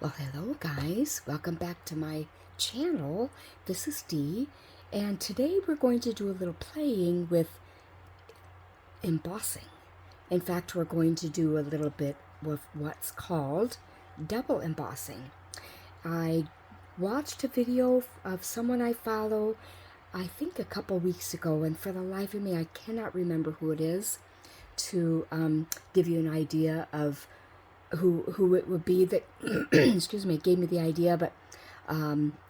Well, hello guys. Welcome back to my channel. This is Dee, and today we're going to do a little playing with embossing. In fact, we're going to do a little bit with what's called double embossing. I watched a video of someone I follow, I think a couple weeks ago, and for the life of me, I cannot remember who it is, to give you an idea of who it would be that excuse me, gave me the idea. But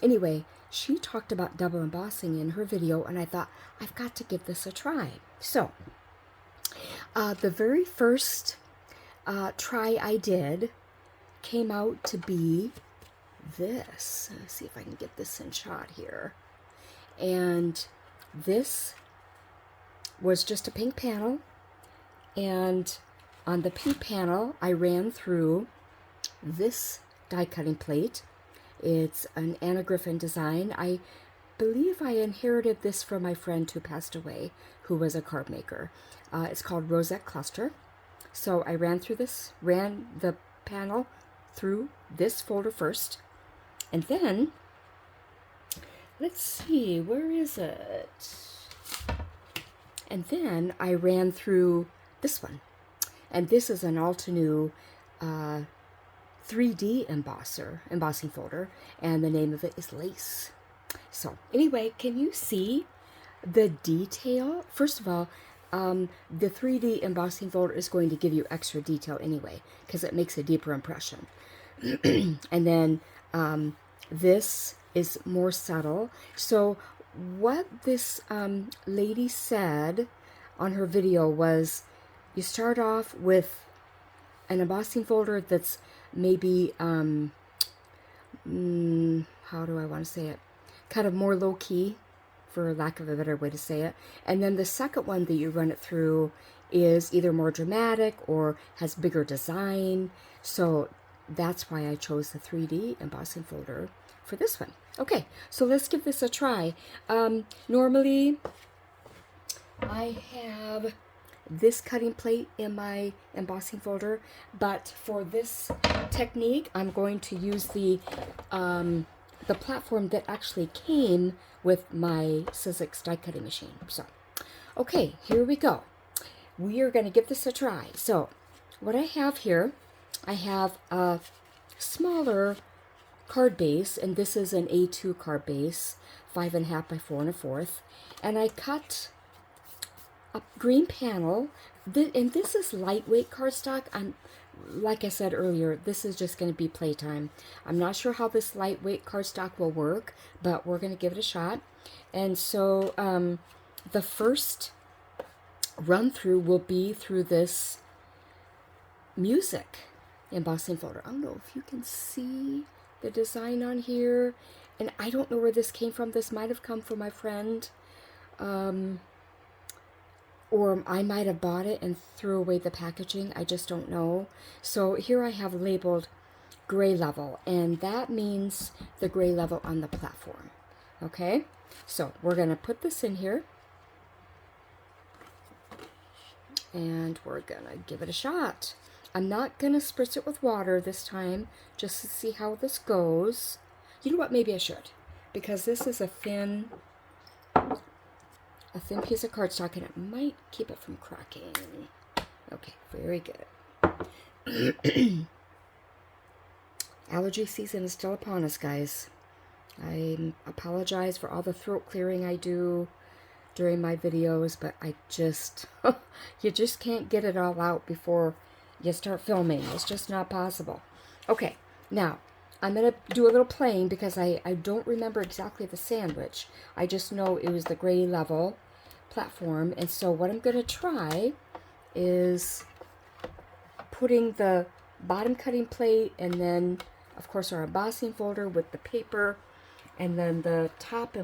anyway, she talked about double embossing in her video, and I thought, I've got to give this a try. So the very first try I did came out to be this. Let's see if I can get this in shot here. And this was just a pink panel, and on the pink panel, I ran through this die cutting plate. It's an Anna Griffin design. I believe I inherited this from my friend who passed away, who was a card maker. It's called Rosette Cluster. So I ran the panel through this folder first, and then, let's see, where is it? And then I ran through this one. And this is an Altenew 3D embossing folder, and the name of it is Lace. So anyway, can you see the detail? First of all, the 3D embossing folder is going to give you extra detail anyway, because it makes a deeper impression. And then this is more subtle. So what this lady said on her video was, you start off with an embossing folder that's maybe, how do I want to say it? Kind of more low-key, for lack of a better way to say it. And then the second one that you run it through is either more dramatic or has bigger design. So that's why I chose the 3D embossing folder for this one. Okay, so let's give this a try. Normally, I have this cutting plate in my embossing folder, but for this technique, I'm going to use the platform that actually came with my Sizzix die cutting machine. So, okay, here we go. We are going to give this a try. So, what I have here, I have a smaller card base, and this is an A2 card base, 5.5 by 4 1/4, and I cut a green panel, and this is lightweight cardstock. Like I said earlier, this is just going to be playtime. I'm not sure how this lightweight cardstock will work, but we're going to give it a shot. And so the first run through will be through this music embossing folder. I don't know if you can see the design on here, and I don't know where this came from. This might have come from my friend. Or I might have bought it and threw away the packaging. I just don't know. So here I have labeled gray level, and that means the gray level on the platform. Okay, so we're going to put this in here, and we're going to give it a shot. I'm not going to spritz it with water this time, just to see how this goes. You know what? Maybe I should, because this is a thin piece of cardstock, and it might keep it from cracking. Okay, very good. Allergy season is still upon us, guys. I apologize for all the throat clearing I do during my videos, but I just, you just can't get it all out before you start filming. It's just not possible. Okay, now, I'm going to do a little playing because I don't remember exactly the sandwich. I just know it was the gray level platform, and so what I'm going to try is putting the bottom cutting plate, and then of course our embossing folder with the paper, and then the top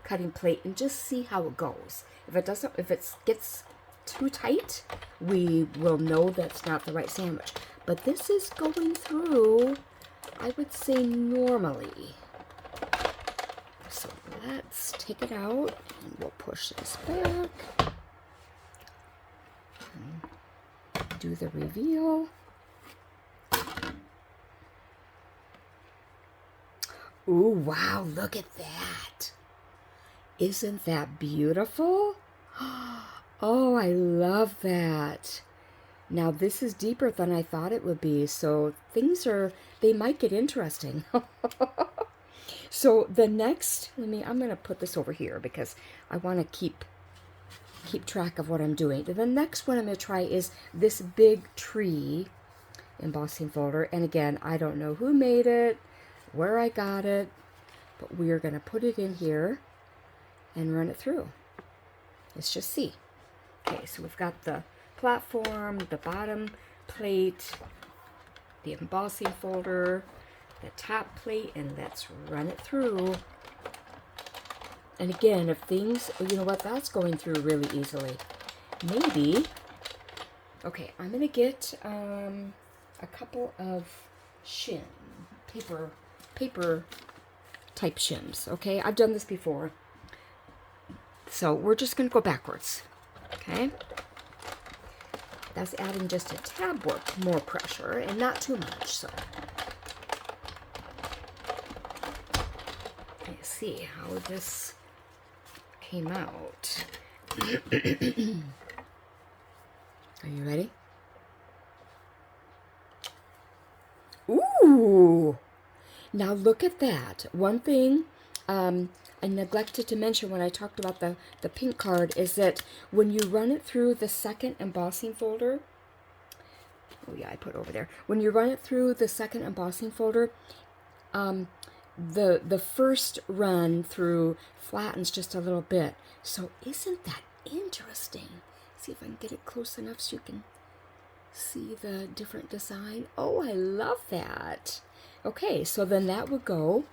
cutting plate, and just see how it goes. If it gets too tight, we will know that's not the right sandwich. But this is going through, I would say, normally. So let's take it out, and we'll push this back. And do the reveal. Ooh, wow, look at that. Isn't that beautiful? Oh, I love that. Now this is deeper than I thought it would be, so they might get interesting. So the next, I'm gonna put this over here because I want to keep track of what I'm doing. The next one I'm gonna try is this big tree embossing folder. And again, I don't know who made it, where I got it, but we are gonna put it in here and run it through. Let's just see. Okay, so we've got the platform, the bottom plate, the embossing folder, the top plate, and let's run it through. And again, if things, you know what, that's going through really easily. Maybe, okay, I'm going to get a couple of paper type shims, okay? I've done this before. So we're just going to go backwards, okay? That's adding just a tad more pressure and not too much, so. Let's see how this came out. Are you ready? Ooh! Now look at that. One thing I neglected to mention when I talked about the pink card is that when you run it through the second embossing folder, oh yeah, I put it over there. When you run it through the second embossing folder, the first run through flattens just a little bit. So isn't that interesting? See if I can get it close enough so you can see the different design. Oh, I love that. Okay, so then that would go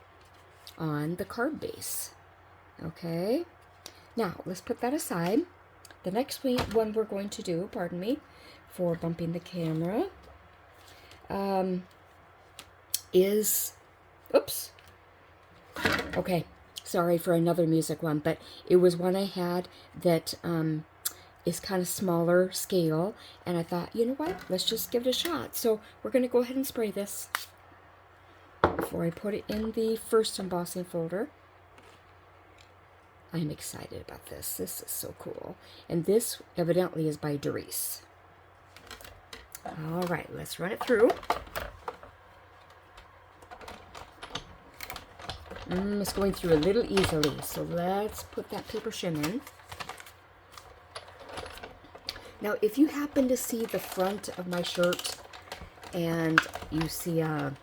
on the card base. Okay, now let's put that aside. The next one we're going to do, pardon me for bumping the camera, is, oops, okay, sorry for another music one, but it was one I had that is kind of smaller scale, and I thought, you know what, let's just give it a shot. So we're going to go ahead and spray this before I put it in the first embossing folder. I'm excited about this. This is so cool. And this evidently is by Doris. All right, let's run it through. It's going through a little easily, so let's put that paper shim in. Now, if you happen to see the front of my shirt and you see a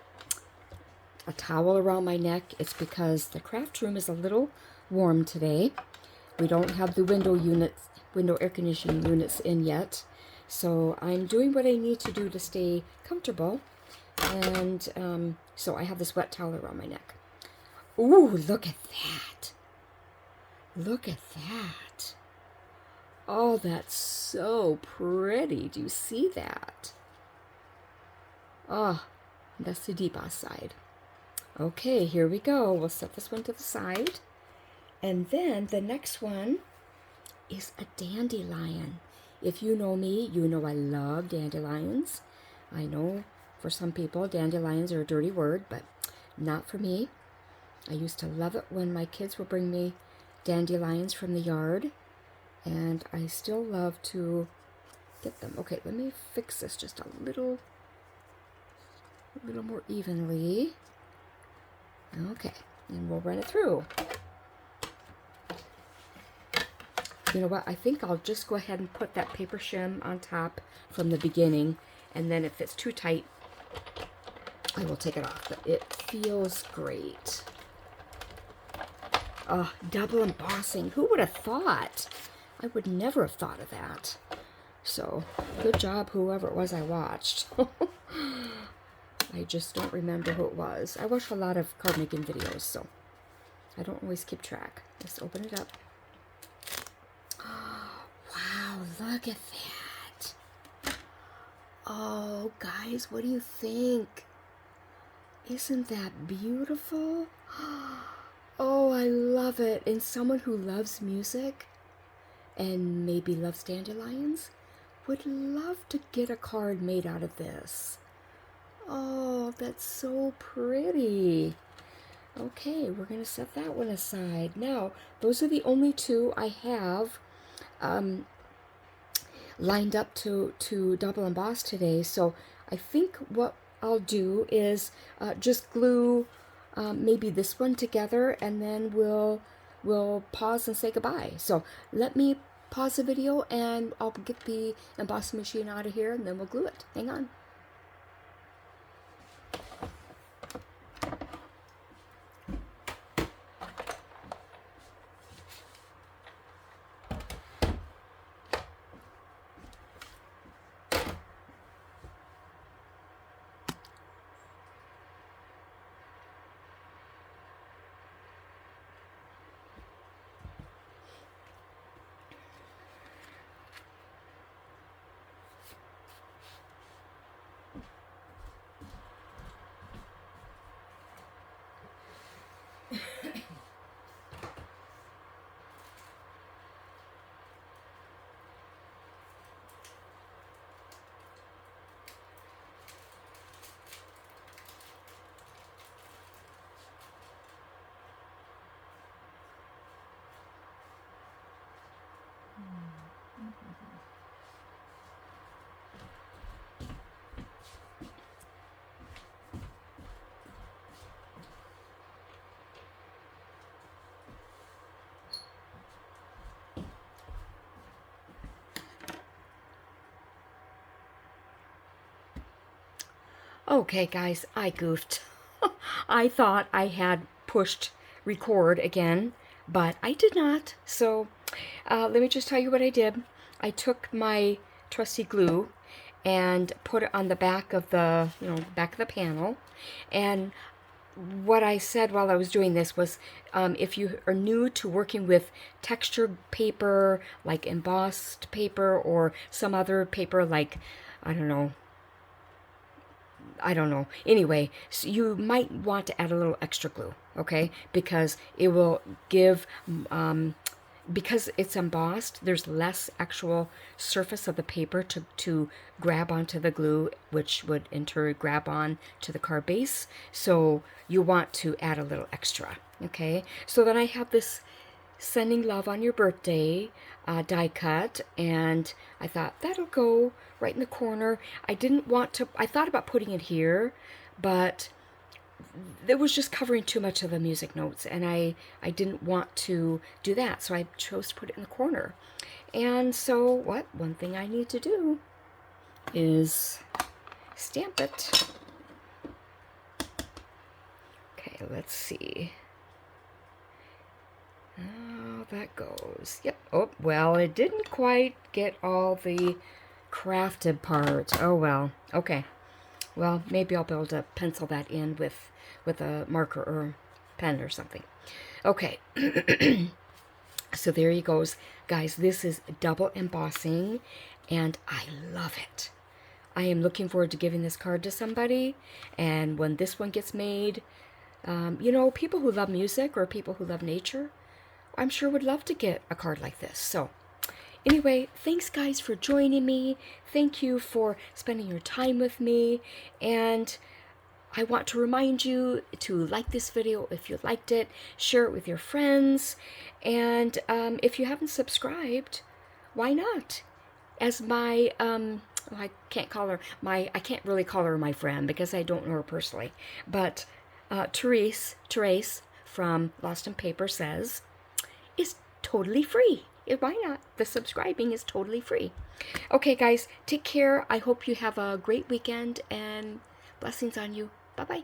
towel around my neck, it's because the craft room is a little warm today. We don't have the window air conditioning units in yet, so I'm doing what I need to do to stay comfortable, and so I have this wet towel around my neck. Ooh, look at that. Look at that. Oh, that's so pretty. Do you see that? Oh, that's the deboss side. Okay, here we go. We'll set this one to the side. And then the next one is a dandelion. If you know me, you know I love dandelions. I know for some people dandelions are a dirty word, but not for me. I used to love it when my kids would bring me dandelions from the yard, and I still love to get them. Okay, let me fix this just a little more evenly. Okay, and we'll run it through. You know what, I think I'll just go ahead and put that paper shim on top from the beginning, and then if it's too tight, I will take it off, but it feels great. Oh, double embossing. Who would have thought? I would never have thought of that. So, good job, whoever it was I watched. I just don't remember who it was. I watch a lot of card making videos, so I don't always keep track. Let's open it up. Wow, look at that. Oh, guys, what do you think? Isn't that beautiful? Oh, I love it. And someone who loves music and maybe loves dandelions would love to get a card made out of this. Oh, that's so pretty. Okay, we're going to set that one aside. Now, those are the only two I have lined up to double emboss today. So I think what I'll do is just glue maybe this one together, and then we'll pause and say goodbye. So let me pause the video and I'll get the embossing machine out of here, and then we'll glue it. Hang on. Okay, guys, I goofed. I thought I had pushed record again, but I did not. So let me just tell you what I did. I took my trusty glue and put it on the back of the, back of the panel. And what I said while I was doing this was, if you are new to working with textured paper, like embossed paper, or some other paper like, I don't know. Anyway, so you might want to add a little extra glue, okay? Because it will give, because it's embossed, there's less actual surface of the paper to grab onto the glue, which would in turn grab on to the card base. So you want to add a little extra, okay? So then I have this Sending Love on Your Birthday die cut, and I thought that'll go right in the corner. I didn't want to, I thought about putting it here, but it was just covering too much of the music notes, and I didn't want to do that, so I chose to put it in the corner. And so one thing I need to do is stamp it. Okay, let's see. Oh, that goes. Yep. Oh, well, it didn't quite get all the crafted part. Oh, well. Okay. Well, maybe I'll be able to pencil that in with a marker or pen or something. Okay. So there he goes. Guys, this is double embossing, and I love it. I am looking forward to giving this card to somebody, and when this one gets made, people who love music or people who love nature, I'm sure would love to get a card like this. So anyway, thanks guys for joining me. Thank you for spending your time with me. And I want to remind you to like this video if you liked it, share it with your friends, and if you haven't subscribed, why not? As my I can't really call her my friend because I don't know her personally, but Therese from Lost in Paper says, is totally free. Why not? The subscribing is totally free. Okay, guys, take care. I hope you have a great weekend, and blessings on you. Bye-bye.